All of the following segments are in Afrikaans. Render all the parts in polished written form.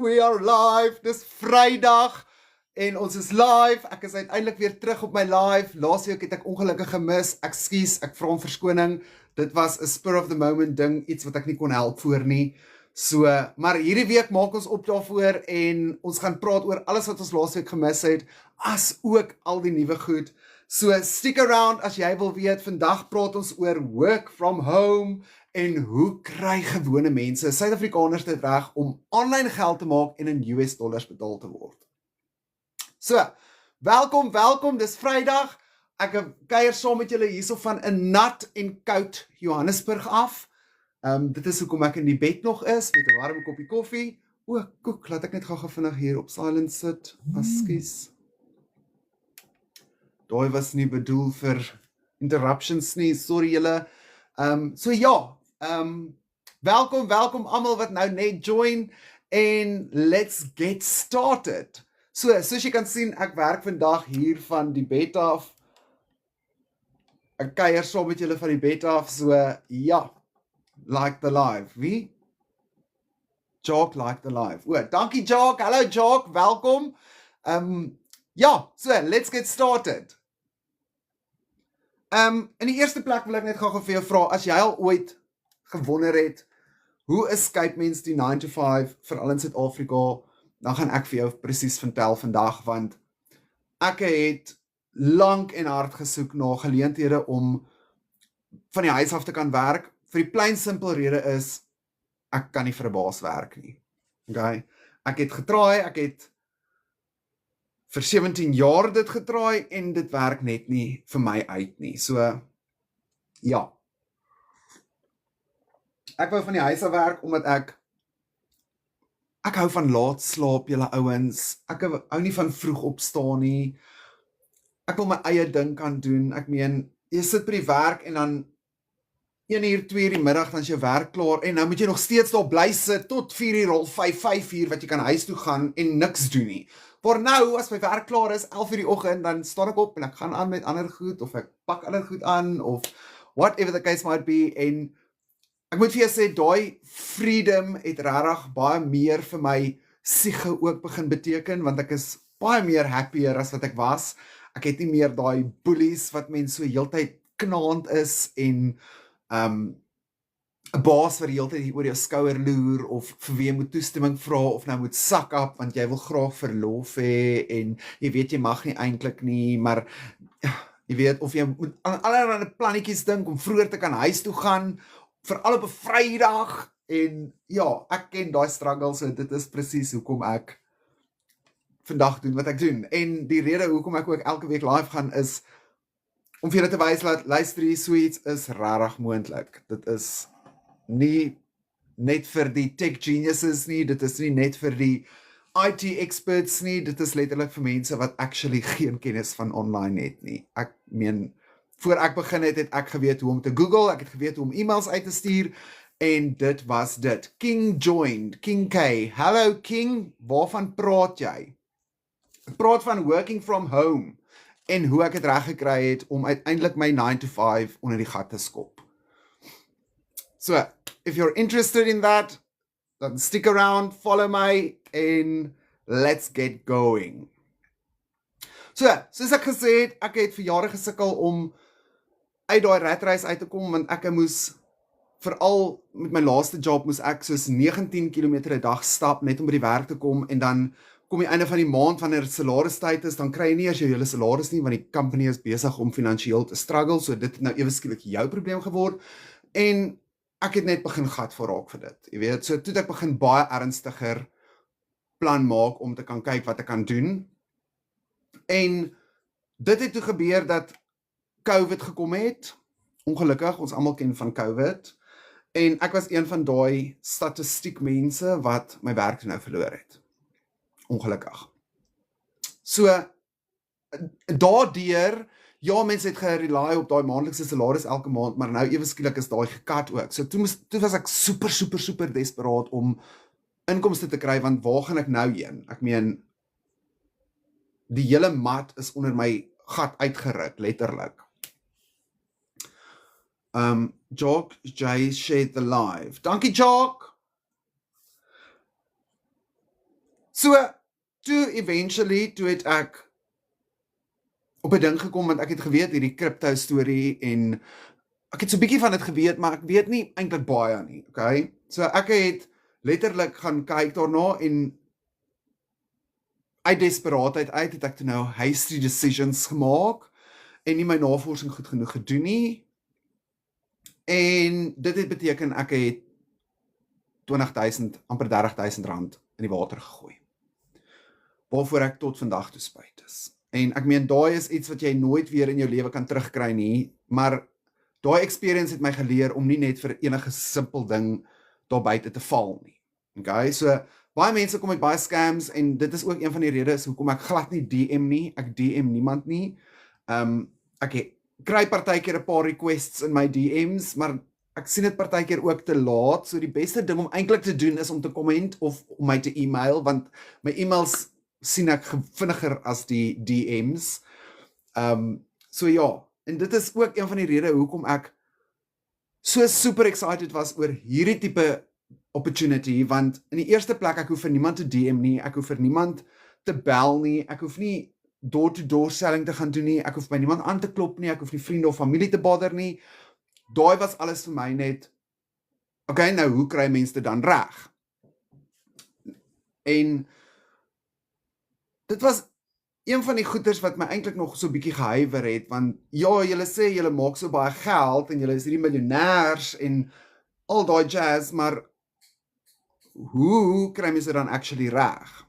we are live, dis Vrydag en ons is live, ek is uiteindelik weer terug op my live, laas week het ek ongelukkig gemis, ekskuus, ek vra om verskoning, dit was 'n spur of the moment ding, iets wat ek nie kon help voor nie, so, maar hierdie week maak ons op daarvoor en ons gaan praat oor alles wat ons laas week gemis het, as ook al die nuwe goed, so stick around as jy wil weet, vandag praat ons oor work from home, en hoe kry gewone mense, Suid-Afrikaners dit reg om online geld te maak en in US dollars betaal te word. So, welkom, dis Vrydag, ek kuier saam met julle hierso van 'n nat en koud Johannesburg af, dit is hoekom ek in die bed nog is, met 'n warm koppie koffie, koek, laat ek net gou vinnig hier op silent sit, ekskuus. Daai was nie bedoel vir interruptions nie, sorry julle, so ja, welkom almal wat nou net join, en let's get started. So, soos jy kan sien, ek werk vandag hier van die bed af, ek kuier saam met julle van die bed af, so, ja, like the live, wie? Jock like the live, dankie Jock, hallo Jock, welkom, ja, so, let's get started. In die eerste plek wil ek net gou vir jou vra, as jy al ooit gewonder het, hoe escape mens die 9 to 5, veral in Suid-Afrika, dan gaan ek vir jou presies vertel vandag, want ek het lank en hard gesoek na geleenthede om van die huis af te kan werk, vir die plain simpel rede is, ek kan nie vir 'n baas werk nie, okay? Ek het getraai, ek het vir 17 jaar dit getraai, en dit werk net nie vir my uit nie, so, ja. Ek wou van die huis af werk, omdat ek hou van laat slaap, julle ouens, ek hou nie van vroeg opstaan nie, ek wil my eie ding kan doen, ek meen, jy sit by die werk, en dan 1 uur, 2 uur die middag, dan is jou werk klaar, en nou moet jy nog steeds daar bly sit, tot 4 uur, al 5 uur, wat jy kan huis toe gaan, en niks doen nie. Maar nou, as my werk klaar is, 11 uur die oggend, dan staan ek op, en ek gaan aan met ander goed, of ek pak ander goed aan, of whatever the case might be, en ek moet vir jou sê, daai freedom het regtig baie meer vir my siege ook begin beteken, want ek is baie meer happier as wat ek was. Ek het nie meer daai bullies wat mens so heeltyd knaand is, en 'n baas wat die heeltyd hier oor jou skouer loer, of vir wie jy moet toestemming vra, of nou moet sak op, want jy wil graag verlof hê, en jy weet jy mag nie eintlik nie, maar jy weet, of jy moet aan allerlei plannetjies dink, om vroeër te kan huis toe gaan, veral op 'n Vrydag, en ja, ek ken daai struggles, en dit is presies hoekom ek vandag doen wat ek doen, en die rede hoekom ek ook elke week live gaan is, om vir julle te wys dat luister hier, so iets is regtig moontlik, dit is nie net vir die tech geniuses nie, dit is nie net vir die IT experts nie, dit is letterlik vir mense wat actually geen kennis van online het nie, ek meen, voor ek begin het ek geweet hoe om te Google, ek het geweet hoe om e-mails uit te stuur, en dit was dit. King joined, King K. Hallo King, waarvan praat jy? Ek praat van working from home, en hoe ek het reg gekry het, om uiteindelik my 9 to 5 onder die gat te skop. So, if you're interested in that, then stick around, follow my, en let's get going. So, soos ek gesê het, ek het vir jare gesukkel om uit daai ratreis uit te kom, want ek moes, veral met my laaste job, moes ek soos 19 km 'n dag stap, net om by die werk te kom, en dan kom die einde van die maand, wanneer salaristyd is, dan kry jy nie as jou hele salaris nie, want die company is besig om finansiëel te struggle, so dit het nou ewe skielik jou probleem geword, en ek het net begin gat voor raak vir dit, jy weet, so toe het ek begin baie ernstiger plan maak, om te kan kyk wat ek kan doen, en dit het toe gebeur dat COVID gekom het, ongelukkig, ons almal ken van COVID, en ek was een van daai statistiek mense wat my werk nou verloor het, ongelukkig. So, daardeur, ja, mense het gerely op daai maandelikse salaris elke maand, maar nou ewe skielik is daai gekat ook, so toe was ek super desperaat om inkomste te kry, want waar gaan ek nou heen? Ek meen, die hele mat is onder my gat uitgeruk, letterlik. Jock J shared the live. Dankie Jock. So, toe eventually, toe het ek op 'n ding gekom, want ek het geweet hierdie crypto storie en ek het so 'n bietjie van dit geweet, maar ek weet nie eintlik baie nie, okay? So ek het letterlik gaan kyk daarna en uit desperaatheid uit het ek toe nou hasty decisions gemaak en nie my navorsing goed genoeg gedoen nie. En dit het beteken ek het 20.000, amper 30.000 rand in die water gegooi. Waarvoor ek tot vandag toe spyt is. En ek meen, daai is iets wat jy nooit weer in jou lewe kan terugkry nie, maar daai experience het my geleer om nie net vir enige simpel ding daar buite te val nie. Okay, so baie mense kom met baie scams en dit is ook een van die redes hoekom ek glad nie DM nie, ek DM niemand nie. Ek kry partykeer 'n paar requests in my DM's, maar ek sien dit partykeer ook te laat, so die beste ding om eintlik te doen is om te comment of om my te e-mail, want my e-mails sien ek vinniger as die DM's. So ja, en dit is ook een van die redes hoekom ek so super excited was oor hierdie tipe opportunity, want in die eerste plek, ek hoef vir niemand te DM nie, ek hoef vir niemand te bel nie, ek hoef nie door-to-door selling te gaan doen nie, ek hoef by niemand aan te klop nie, ek hoef nie vriende of familie te bother nie. Daai was alles vir my net, okay, nou hoe kry mense dit dan reg? En dit was een van die goeders wat my eintlik nog so bietjie gehuiwer het, want ja, julle sê julle maak so baie geld en julle is hierdie miljonêers en al daai jazz, maar hoe kry mense dit dan actually reg?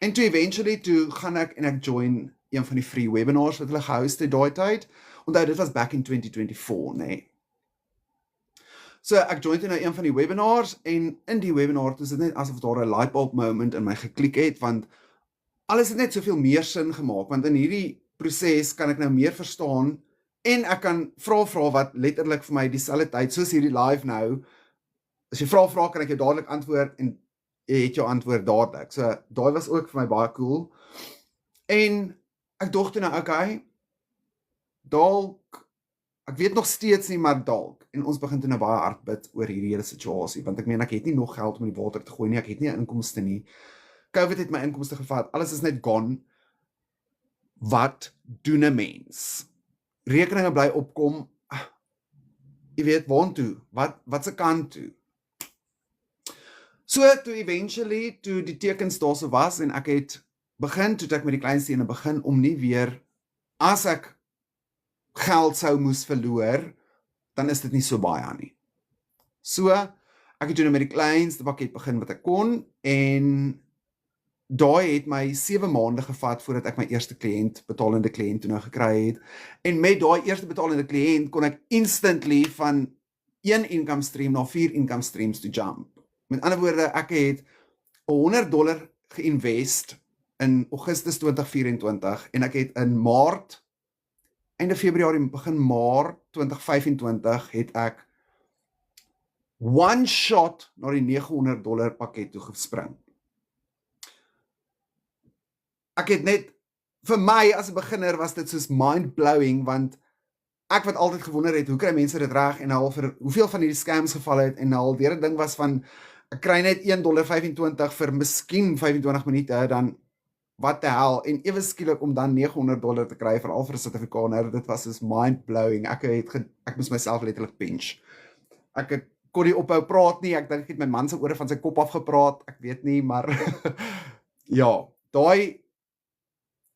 En toe eventually, toe gaan ek en ek join een van die free webinars wat hulle gehost het daai tyd. Onthou, dit was back in 2024, nee. So ek join toe nou een van die webinars en in die webinar is dit net asof daar 'n lightbulb moment in my geklik het, want alles het net soveel meer sin gemaak, want in hierdie proses kan ek nou meer verstaan en ek kan vra wat letterlik vir my dieselfde tyd, soos hierdie live nou, as jy vra kan ek jou dadelik antwoord en jy het jou antwoord dadelik. So daai was ook vir my baie cool. En ek dog toe nou, okay, dalk, ek weet nog steeds nie, maar dalk, en ons begin toe nou baie hard bid oor hierdie hele situasie, want ek meen, ek het nie nog geld om in die water te gooi nie, ek het nie 'n inkomste nie. COVID het my inkomste gevat, alles is net gone. Wat doen 'n mens? Rekeninge bly opkom, jy weet, waantoe? Wat se kant toe? So, toe eventually, toe die tekens daar so was, en ek het begin, toe ek met die kleinste ene begin, om nie weer, as ek geld sou moes verloor, dan is dit nie so baie nie. So, ek het toe met die kleinste pakket begin wat ek kon, en daai het my 7 maande gevat voordat ek my eerste betalende kliënt toe nou gekry het. En met daai eerste betalende kliënt kon ek instantly van 1 income stream na 4 income streams to jump. Met ander woorde, ek het $100 geïnvest in Augustus 2024 en ek het in Maart, einde Februarie, begin Maart 2025 het ek one shot na die $900 pakket toe gespring. Ek het net, vir my as 'n beginner was dit soos mind-blowing, want ek wat altyd gewonder het, hoe kry mense dit reg, en al vir hoeveel van hierdie scams geval het, en al weer 'n ding was van, ek kry net $1.25 vir miskien 25 minute, dan wat die hel, en ewe skielik om dan $900 te kry, veral vir 'n Suid-Afrikaner, dit was soos mind-blowing, ek moes myself letterlik pinch. Ek kon nie ophou praat nie, ek dink ek het my man se ore van sy kop afgepraat, ek weet nie, maar ja, daai.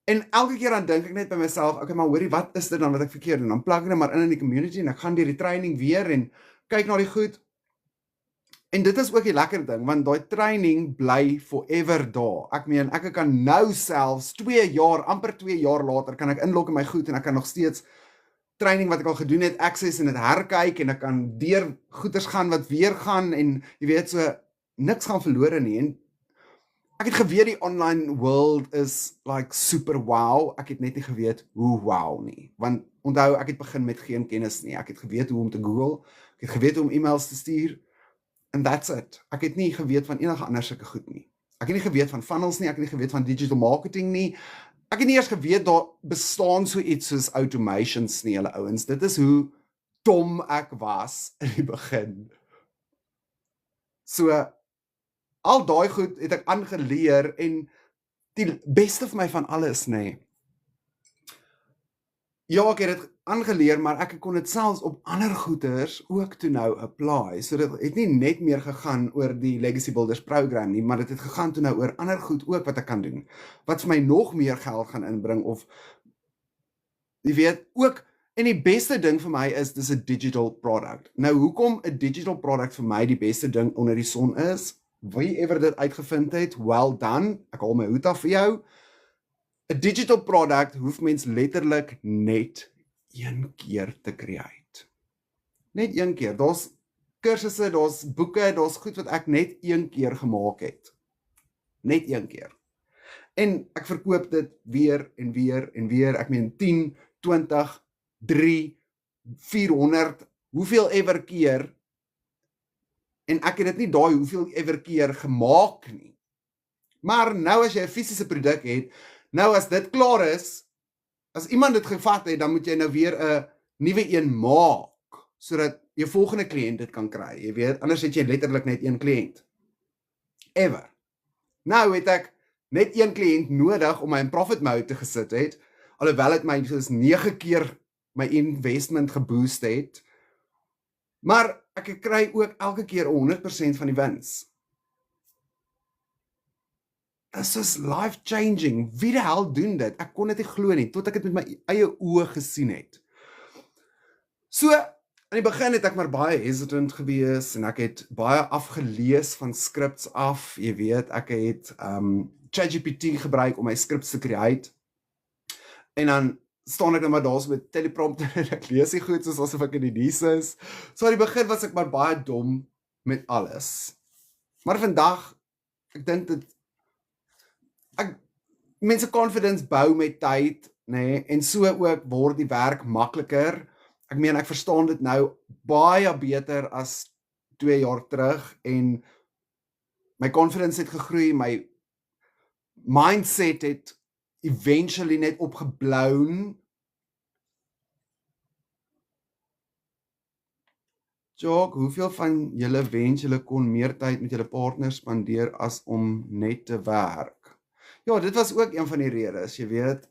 En elke keer dan dink ek net by myself, okay, maar hoorie, wat is dit dan wat ek verkeerd doen? Dan plak ek net maar in die community en ek gaan deur die training weer en kyk na die goed. En dit is ook die lekker ding, want daai training bly forever daar. Ek meen, ek kan nou selfs 2 jaar, amper 2 jaar later, kan ek inlog in my goed en ek kan nog steeds training wat ek al gedoen het, access en dit herkyk en ek kan deur goeders gaan wat weer gaan en jy weet so, niks gaan verlore nie. En ek het geweet die online world is like super wow, ek het net nie geweet hoe wow nie, want onthou, ek het begin met geen kennis nie, ek het geweet hoe om te Google, ek het geweet hoe om e-mails te stuur, and that's it. Ek het nie geweet van enige ander sulke goed nie. Ek het nie geweet van funnels nie, ek het nie geweet van digital marketing nie, ek het nie eers geweet daar bestaan so iets soos automations nie, julle ouens. Dit is hoe dom ek was in die begin. So, al daai goed het ek aangeleer en die beste vir my van alles, nê. Ja, ek het dit aangeleer, maar ek kon dit selfs op ander goeders ook toe nou apply. So dit het nie net meer gegaan oor die Legacy Builders program nie, maar dit het gegaan toe nou oor ander goed ook wat ek kan doen. Wat vir my nog meer geld gaan inbring of jy weet, ook en die beste ding vir my is dis 'n digital product. Nou hoekom 'n digital product vir my die beste ding onder die son is? Wie ever dit uitgevind het, well done. Ek haal my hoed af vir jou. 'n Digital product hoef mens letterlik net een keer te create. Net een keer. Daar's kursusse, daar's boeke, daar's goed wat ek net een keer gemaak het. Net een keer. En ek verkoop dit weer en weer en weer. Ek meen 10, 20, 3, 400, hoeveel ever keer. En ek het dit nie daai hoeveel ever keer gemaak nie. Maar nou as jy 'n fisiese produk het, nou as dit klaar is, as iemand dit gevat het, dan moet jy nou weer 'n nuwe een maak, sodat jou volgende kliënt dit kan kry. Jy weet, anders het jy letterlik net een kliënt. Ever. Nou het ek net een kliënt nodig om my in profit mode te gesit het, alhoewel dit my soos 9 keer my investment geboost het. Maar ek kry ook elke keer 100% van die wins. Dit is life-changing. Wie die hel doen dit? Ek kon dit nie glo nie, tot ek dit met my eie oë gesien het. So, aan die begin het ek maar baie hesitant gewees, en ek het baie afgelees van scripts af, jy weet, ek het ChatGPT gebruik om my scripts te create, en dan staan ek nou maar daar so met teleprompter, en ek lees die goed, soos asof ek in die dies is. So aan die begin was ek maar baie dom met alles. Maar vandag, ek dink dit, mense confidence bou met tyd, nee, en so ook word die werk makliker. Ek meen, ek verstaan dit nou baie beter as 2 jaar terug, en my confidence het gegroei, my mindset het eventually net opgeblown. Jock, hoeveel van julle wens julle kon meer tyd met julle partner spandeer as om net te werk? Ja, dit was ook een van die redes, jy weet,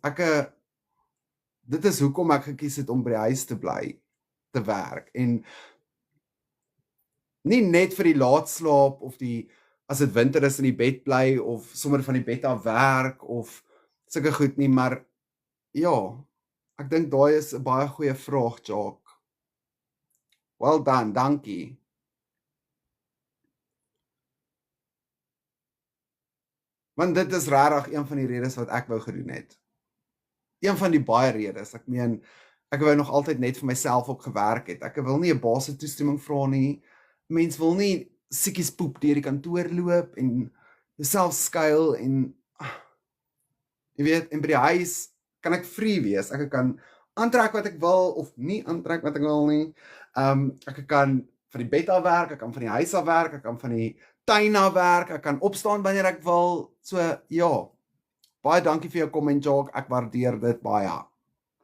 dit is hoekom ek gekies het om by die huis te bly, te werk, en nie net vir die laatslaap, of as dit winter is in die bed bly, of sommer van die bed af werk, of sulke goed nie, maar ja, ek dink daai is 'n baie goeie vraag, Jock. Well done, dankie. Want dit is regtig een van die redes wat ek wou gedoen het. Een van die baie redes, ek meen, ek wou nog altyd net vir myself ook gewerk het. Ek wil nie 'n baas se toestemming vra nie. Mens wil nie siekies poep deur die kantoor loop, en jouself skuil, en jy weet, en by die huis kan ek free wees. Ek kan aantrek wat ek wil, of nie aantrek wat ek wil nie. Ek kan van die bed af werk, ek kan van die huis af werk, ek kan van die tuin af werk, ek kan opstaan wanneer ek wil. So, ja, baie dankie vir jou comment, Jock, ek waardeer dit baie.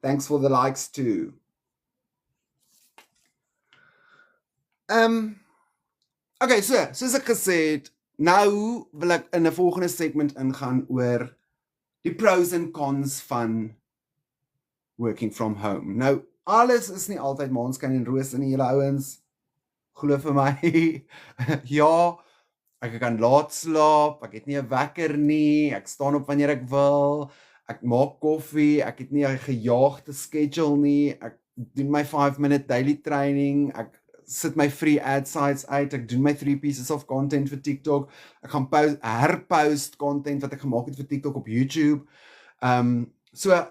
Thanks for the likes too. Okay, so, soos ek gesê het, nou wil ek in 'n volgende segment ingaan oor die pros en cons van working from home. Nou, alles is nie altyd maanskyn en rose nie, julle ouens. Glo vir my. Ja, ek kan laat slaap, ek het nie 'n wekker nie, ek staan op wanneer ek wil, ek maak koffie, ek het nie 'n gejaagde schedule nie, ek doen my 5-minute daily training, ek sit my free ad sites uit, ek doen my 3 pieces of content vir TikTok, ek gaan herpost content wat ek gemaak het vir TikTok op YouTube. So,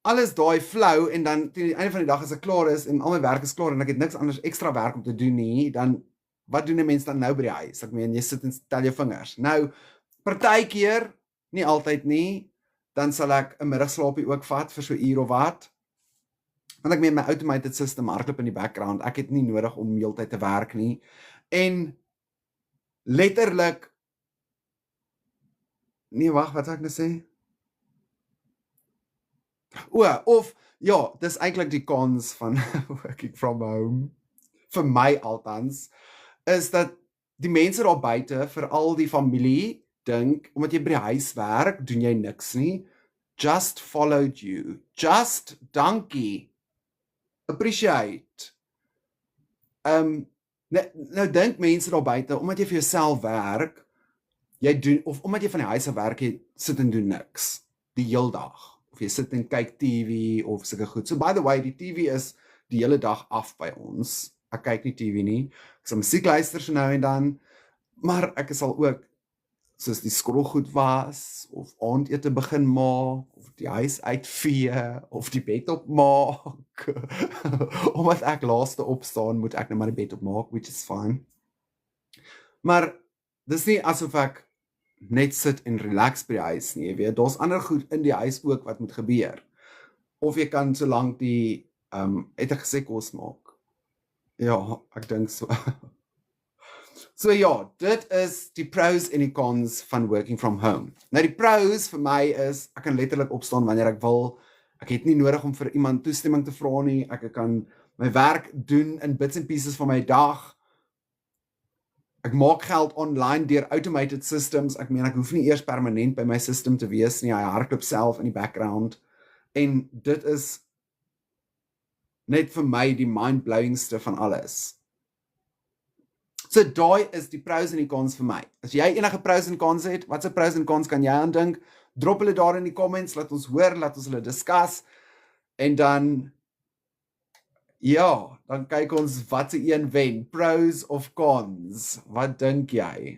alles daai flow, en dan teen die einde van die dag as ek klaar is, en al my werk is klaar, en ek het niks anders extra werk om te doen nie, dan, wat doen 'n mens dan nou by die huis? Ek meen, jy sit en tel jou vingers. Nou, partykeer, nie altyd nie, dan sal ek 'n middagslaapie ook vat vir so 'n uur of wat. Want ek meen, my automated system hardloop in die background, ek het nie nodig om heeltyd te werk nie. En letterlik, nee, wag, wat sal ek nou sê? Of, ja, dis eintlik die cons van working from home, vir my althans, is dat die mense daar buite, veral die familie, dink, omdat jy by die huis werk, doen jy niks nie. Just followed you. Just dankie. Appreciate. Nou dink mense daar buite, omdat jy vir jouself werk, jy doen, of omdat jy van die huis af werk, jy sit en doen niks, die heel dag. Of jy sit en kyk TV, of sulke goed. So by the way, die TV is die hele dag af by ons. Ek kyk nie TV nie. Ek sal musiek luister so nou en dan, maar ek sal ook, soos die skroelgoed was, of aandete begin maak, of die huis uitvee, of die bed opmaak. Omdat ek laaste opstaan, moet ek nou maar die bed opmaak, which is fine. Maar, dis nie asof ek net sit en relax by die huis nie, jy weet, daar's ander goed in die huis ook wat moet gebeur. Of jy kan so lank die, het ek gesê kos maak? Ja, ek dink so. So ja, dit is die pros en die cons van working from home. Nou die pros vir my is, ek kan letterlik opstaan wanneer ek wil, ek het nie nodig om vir iemand toestemming te vra nie, ek kan my werk doen in bits and pieces van my dag, ek maak geld online deur automated systems, ek meen ek hoef nie eers permanent by my system te wees nie, hy hardloop self in die background, en dit is net vir my die mind-blowingste van alles. So daai is die pros en die cons vir my. As jy enige pros en cons het, watse pros en cons kan jy aandink? Drop hulle daar in die comments, laat ons hoor, laat ons hulle discuss, en dan, ja, dan kyk ons watse een wen, pros of cons, wat dink jy?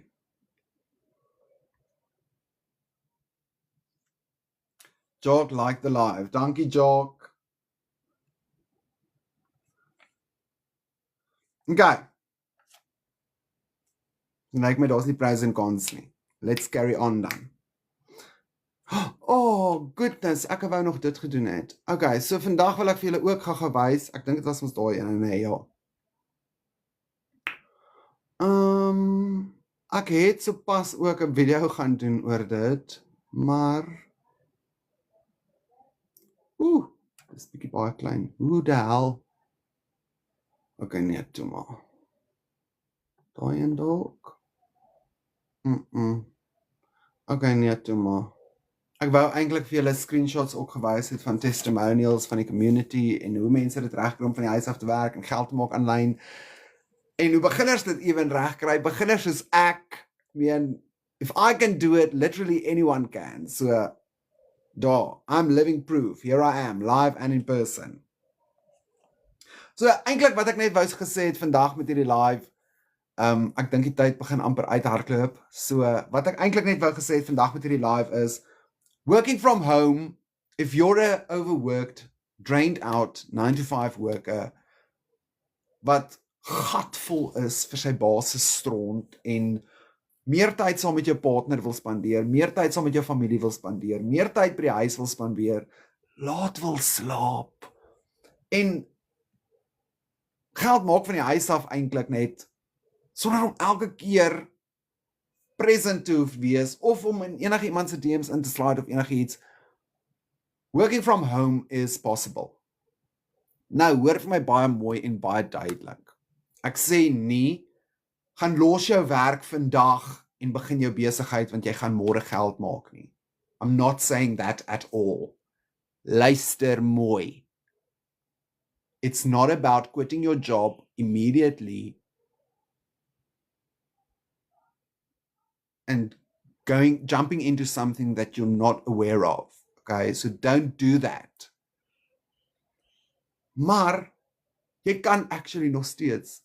Jock like the live, dankie Jock. Okay. Lyk my daar's nie pros en cons nie. Let's carry on dan. Oh, goodness, ek wou nog dit gedoen het. Okay, so vandag wil ek vir julle ook gaan wys. Ek dink dit was ons daai een, nee, ja. Ek het sopas ook 'n video gaan doen oor dit, maar dis bietjie baie klein. Hoe die hel? Okay, nee, toe maar. Daai een dalk. Okay, nee, toe maar. Ek wou eintlik vir julle screenshots ook gewys het van testimonials van die community en hoe mense dit regkry om van die huis af te werk en geld te maak aanlyn. En hoe beginners dit ewen regkry. Beginners soos ek, meen, if I can do it, literally anyone can. So, daar, I'm living proof. Here I am, live and in person. So, eintlik wat ek net wou gesê het vandag met hierdie live, ek dink die tyd begin amper uithardloop. So, wat ek eintlik net wou gesê het vandag met hierdie live is, working from home, if you're a overworked, drained out, 9-to-5 worker, wat gatvol is vir sy baas se stront en meer tyd saam met jou partner wil spandeer, meer tyd saam met jou familie wil spandeer, meer tyd by die huis wil spandeer, laat wil slaap. En geld maak van die huis af eintlik net sonder om elke keer present te hoef wees of om in enige iemand se DM's in te slide of enigiets. Working from home is possible. Nou, hoor vir my baie mooi en baie duidelik. Ek sê nie, gaan los jou werk vandag en begin jou besigheid want jy gaan môre geld maak nie. I'm not saying that at all. Luister mooi. It's not about quitting your job immediately and jumping into something that you're not aware of. Okay, so don't do that. Maar jy kan actually nog steeds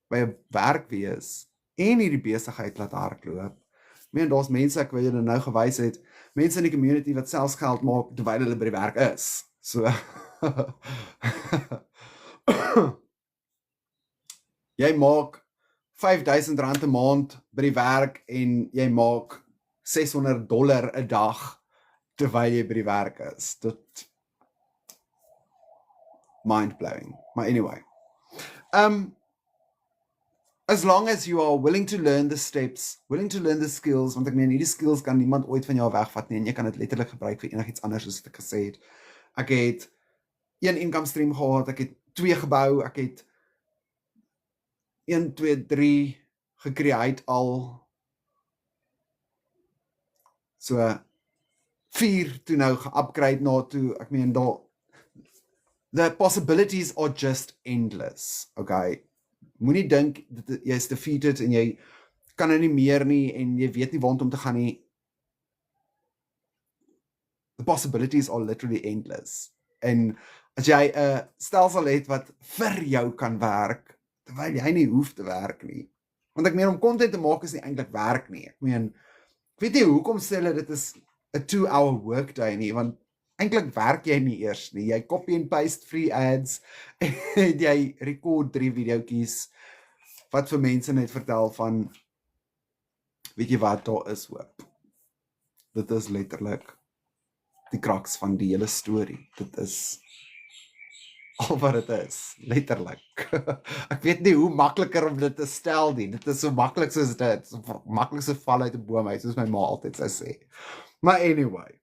by 'n werk wees en hierdie besigheid laat hardloop. Ek meen daar's mense, ek wil julle nou gewys het, mense in die community wat selfs geld maak terwyl hulle by die werk is. So jy maak R5,000 'n maand by die werk en jy maak $600 'n dag terwyl jy by die werk is. Dit mind-blowing. Maar anyway. As long as you are willing to learn the steps, willing to learn the skills, want ek meen hierdie skills kan niemand ooit van jou wegvat nie en jy kan dit letterlik gebruik vir enigiets anders soos ek gesê het. Ek het 1 income stream gehad, ek het 2 gebou, ek het 1, 2, 3 gecreate al so 4 toe nou ge-upgrade na toe, ek meen the possibilities are just endless, okay? Moenie dink jy is defeated en jy kan nou nie meer nie en jy weet nie waar om te gaan nie. The possibilities are literally endless. En as jy 'n stelsel het wat vir jou kan werk, terwyl jy nie hoef te werk nie. Want ek meen om content te maak is nie eintlik werk nie. Ek meen, ek weet nie hoekom sê hulle dit is 'n 2-hour workday nie, want eintlik werk jy nie eers nie. Jy copy and paste free ads en jy rekord 3 videoetjies wat vir mense net vertel van weet jy wat, daar is hoop. Dit is letterlik die kraks van die hele storie. Dit is al wat dit is, letterlik. Ek weet nie hoe makliker om dit te stel nie. Dit is so maklik soos dit, so maklik so val uit 'n boom uit, soos my ma altyd sou sê. Maar anyway.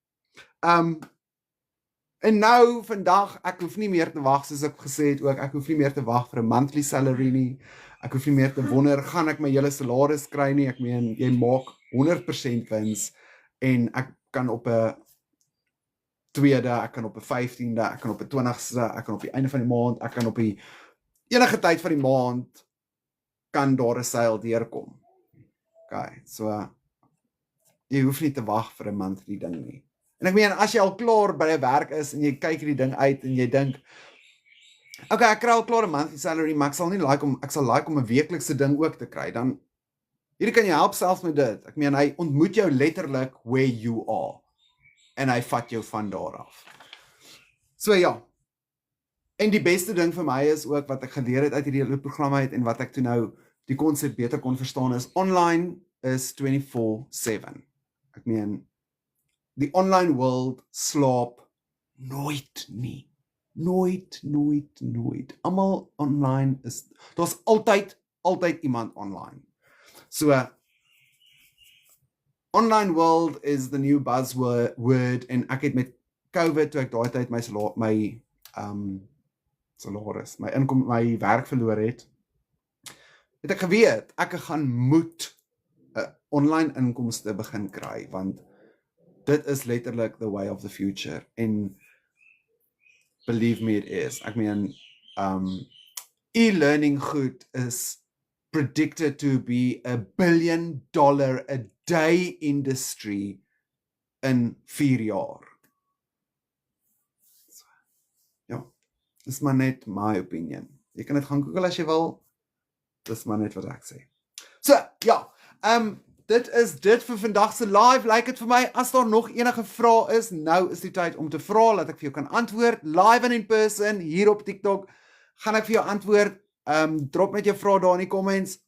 En nou vandag, ek hoef nie meer te wag soos ek gesê het ook, ek hoef nie meer te wag vir 'n monthly salary nie. Ek hoef nie meer te wonder, gaan ek my hele salaris kry nie? Ek meen, jy maak 100% wins en ek kan op 'n 2de, ek kan op 'n 15de, ek kan op 'n 20ste, ek kan op die einde van die maand, ek kan op die enige tyd van die maand kan daar 'n sale deurkom. Okay, so jy hoef nie te wag vir 'n monthly ding nie. En ek meen, as jy al klaar by 'n werk is en jy kyk hierdie ding uit en jy dink, okay, ek kry al klaar 'n monthly salary, maar ek sal like om 'n weeklikse ding ook te kry, dan hierdie kan jy help selfs met dit. Ek meen, hy ontmoet jou letterlik where you are. En hy vat jou van daar af. So ja. En die beste ding vir my is ook wat ek geleer het uit hierdie hele program uit en wat ek toe nou die konsep beter kon verstaan is online is 24/7. Ek meen, die online world slaap nooit nie. Nooit. Almal online is, daar's altyd iemand online. So online world is the new buzzword en ek het met COVID toe ek daai tyd my salaris, my werk verloor het ek geweet ek gaan moet 'n online inkomste begin kry want dit is letterlik the way of the future en believe me it is. Ek meen e-learning goed is predicted to be $1 billion a day industry in 4 jaar. So, ja, dis maar net my opinion. Jy kan dit gaan Google as jy wil. Dis maar net wat ek sê. So, ja, dit is dit vir vandag se live. Lyk dit vir my, as daar nog enige vrae is, nou is die tyd om te vra, dat ek vir jou kan antwoord. Live and in person, hier op TikTok, gaan ek vir jou antwoord. Drop net jou vrae daar in die comments.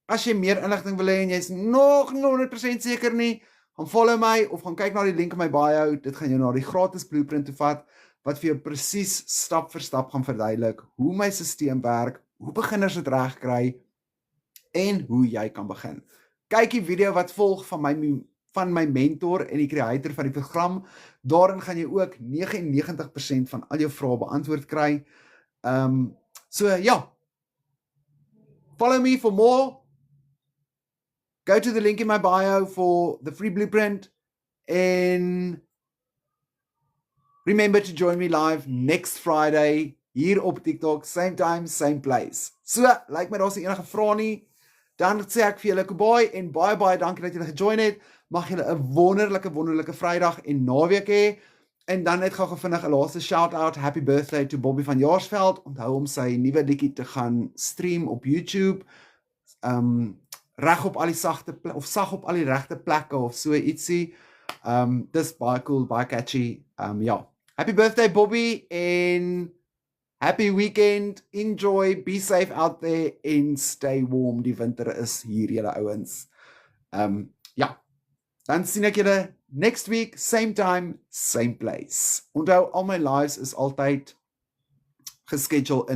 As jy meer inligting wil hê en jy's nog 100% seker nie, gaan follow my of gaan kyk na die link in my bio. Dit gaan jou na die gratis blueprint toe vat wat vir jou presies stap vir stap gaan verduidelik hoe my stelsel werk, hoe beginners dit reg kry en hoe jy kan begin. Kyk die video wat volg van my mentor en die creator van die program. Daarin gaan jy ook 99% van al jou vrae beantwoord kry. So ja. Follow me for more. Go to the link in my bio for the free blueprint and remember to join me live next Friday hier op TikTok, same time, same place. So, like my daar's nie enige vrae nie. Dan sê ek vir julle goodbye en baie dankie dat julle gejoin het. Mag julle 'n wonderlike Vrydag en naweek hê. En dan net gou vinnig 'n laaste shout-out, happy birthday to Bobby van Jaarsveld. Onthou om sy nuwe liedjie te gaan stream op YouTube. Reg op al die sag op al die regte plekke of so ietsie. Dis baie cool, baie catchy. Ja. Happy birthday Bobby en happy weekend. Enjoy, be safe out there and stay warm. Die winter is hier, julle ouens. Ja. Dan sien ek julle next week, same time, same place. Onthou, al my lives is altyd geschedule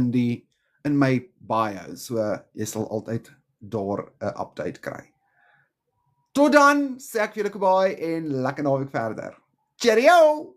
in my bio, so jy sal altyd daar 'n update kry. Tot dan, sê ek vir julle goodbye en lekker naweek verder. Cheerio!